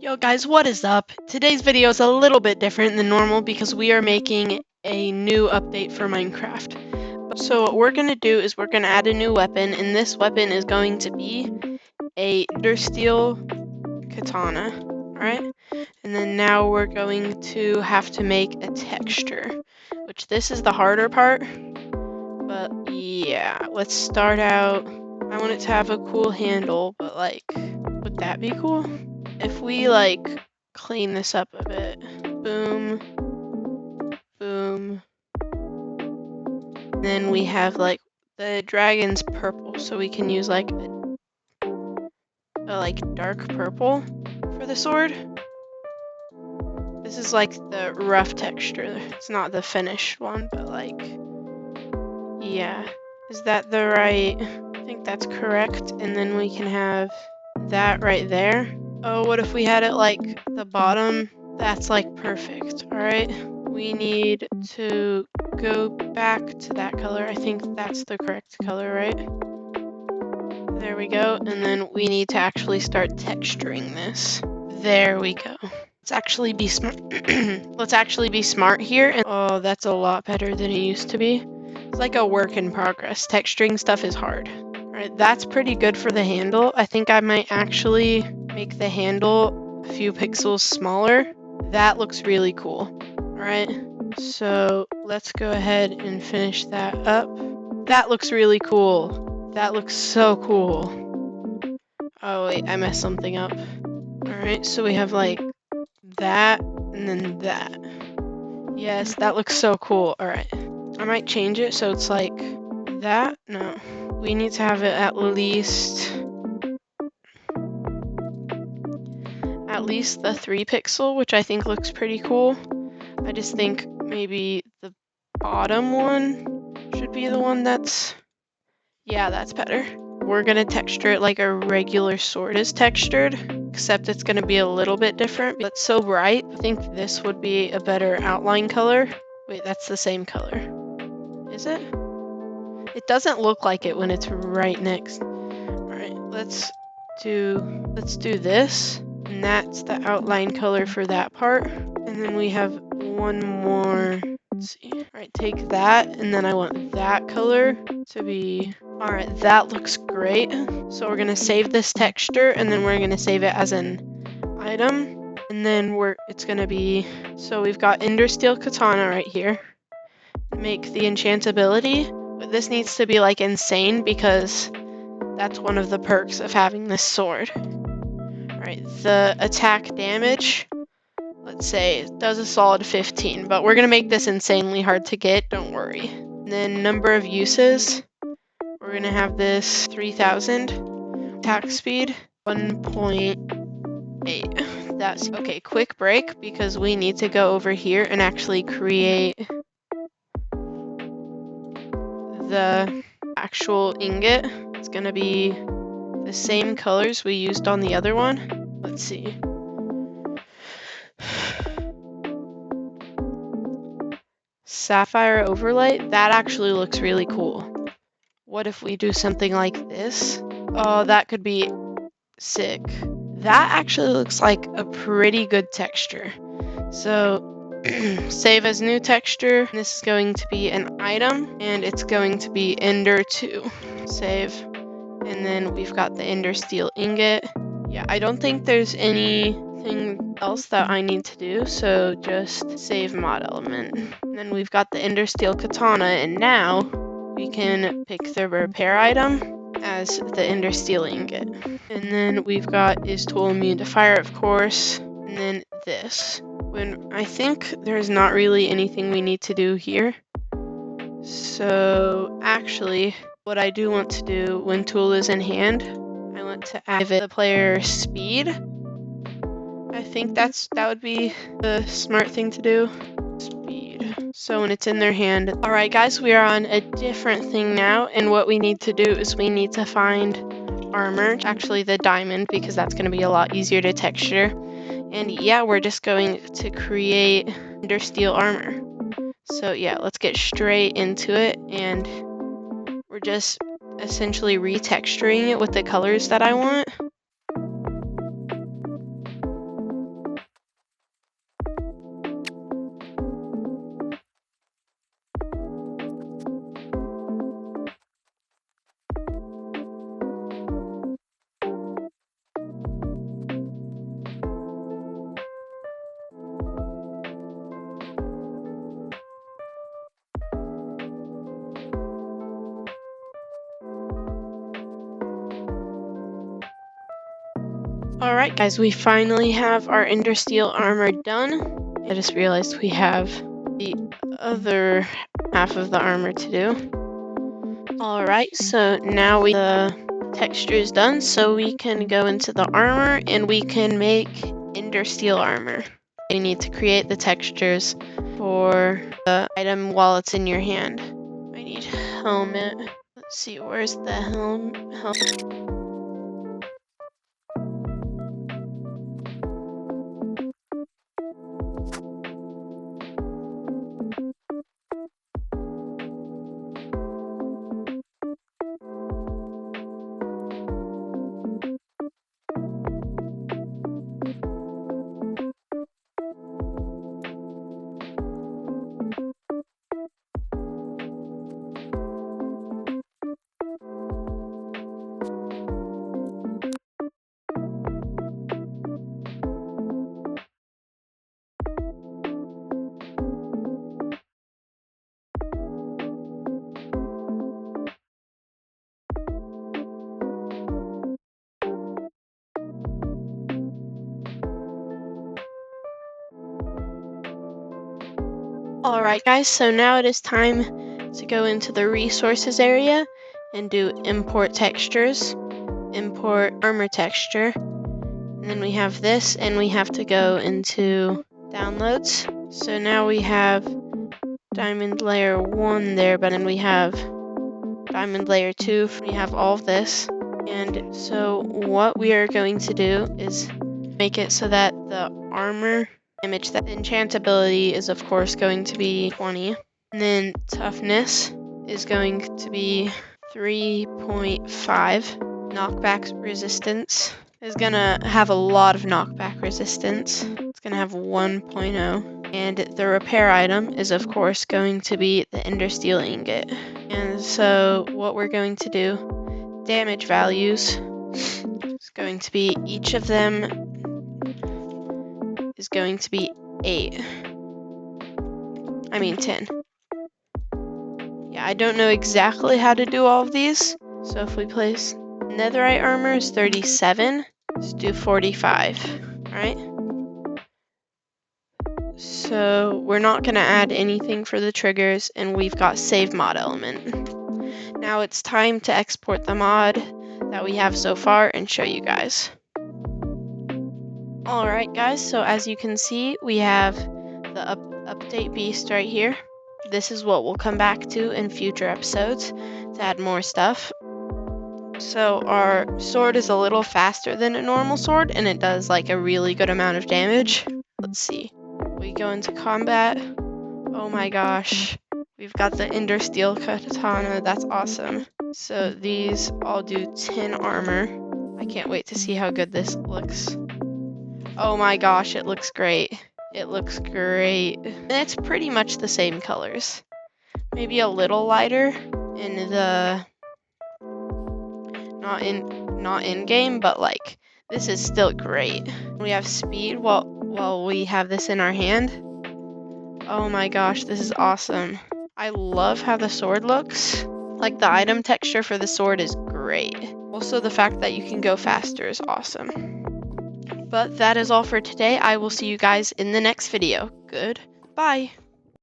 Yo guys, what is up? Today's video is a little bit different than normal because we are making a new update for Minecraft. So what we're going to do is we're going to add a new weapon, and this weapon is going to be a steel katana, alright? And then now we're going to have to make a texture, which this is the harder part. But yeah, let's start out. I want it to have a cool handle, but like, would that be cool? If we like clean this up a bit. Boom. Boom. And then we have like the dragon's purple, so we can use like a dark purple for the sword. This is like the rough texture. It's not the finished one, but like, yeah. Is that the right? I think that's correct. And then we can have that right there. Oh, what if we had it like the bottom? That's like perfect. All right. We need to go back to that color. I think that's the correct color, right? There we go. And then we need to actually start texturing this. There we go. Let's actually be smart. Let's actually be smart here. And oh, that's a lot better than it used to be. It's like a work in progress. Texturing stuff is hard. All right, that's pretty good for the handle. I think I might actually make the handle a few pixels smaller. That looks really cool. Alright, so let's go ahead and finish that up. That looks really cool. That looks so cool. Oh wait, I messed something up. Alright, so we have like that and then that. Yes, that looks so cool. Alright, I might change it so it's like that. No, we need to have it at least the 3 pixel, which I think looks pretty cool. I just think maybe the bottom one should be the one that's... Yeah, that's better. We're going to texture it like a regular sword is textured, except it's going to be a little bit different. But it's so bright, I think this would be a better outline color. Wait, that's the same color. Is it? It doesn't look like it when it's right next. Alright, let's do this. And that's the outline color for that part. And then we have one more. Let's see. Alright, take that, and then I want that color to be... Alright, that looks great. So we're gonna save this texture, and then we're gonna save it as an item. And then it's gonna be... So we've got Ender Steel Katana right here. Make the enchantability. But this needs to be like insane because that's one of the perks of having this sword. Alright, the attack damage, let's say, it does a solid 15, but we're going to make this insanely hard to get, don't worry. And then number of uses, we're going to have this 3000. Attack speed, 1.8. That's okay, quick break, because we need to go over here and actually create the actual ingot. It's going to be the same colors we used on the other one. Let's see. Sapphire overlay, that actually looks really cool. What if we do something like this? Oh, that could be sick. That actually looks like a pretty good texture. So save as new texture. This is going to be an item, and it's going to be Ender 2. Save. And then we've got the Ender Steel ingot. Yeah, I don't think there's anything else that I need to do, so just save mod element. And then we've got the Ender Steel Katana, and now we can pick the repair item as the Ender Steel ingot. And then we've got is tool immune to fire, of course, and then this. When I think there's not really anything we need to do here. So actually, what I do want to do when tool is in hand, I want to add the player speed. I think that would be the smart thing to do. Speed. So when it's in their hand. Alright guys, we are on a different thing now, and what we need to do is we need to find armor, actually the diamond, because that's going to be a lot easier to texture. And yeah, we're just going to create Ender Steel armor. So yeah, let's get straight into it, and we're just essentially retexturing it with the colors that I want. Alright guys, we finally have our Ender Steel armor done. I just realized we have the other half of the armor to do. Alright, so now the texture is done, so we can go into the armor and we can make Ender Steel armor. You need to create the textures for the item while it's in your hand. I need helmet. Let's see, where's the helmet? Alright guys, so now it is time to go into the resources area and do import textures, import armor texture, and then we have this and we have to go into downloads. So now we have diamond layer 1 there, but then we have diamond layer 2, we have all of this. And so what we are going to do is make it so that the armor damage, that enchantability is of course going to be 20, and then toughness is going to be 3.5. Knockback resistance is gonna have a lot of knockback resistance. It's gonna have 1.0, and the repair item is of course going to be the Ender Steel ingot. And so what we're going to do, damage values is going to be, each of them is going to be 10. Yeah, I don't know exactly how to do all of these. So if we place netherite armor is 37, let's do 45, alright? So we're not going to add anything for the triggers, and we've got save mod element. Now it's time to export the mod that we have so far and show you guys. Alright guys, so as you can see, we have the update beast right here. This is what we'll come back to in future episodes to add more stuff. So our sword is a little faster than a normal sword, and it does like a really good amount of damage. Let's see. We go into combat. Oh my gosh. We've got the Ender Steel katana. That's awesome. So these all do 10 armor. I can't wait to see how good this looks. Oh my gosh, it looks great. It looks great. And it's pretty much the same colors. Maybe a little lighter in the not in game, but like this is still great. We have speed while we have this in our hand. Oh my gosh, this is awesome. I love how the sword looks. Like the item texture for the sword is great. Also the fact that you can go faster is awesome. But that is all for today. I will see you guys in the next video. Goodbye.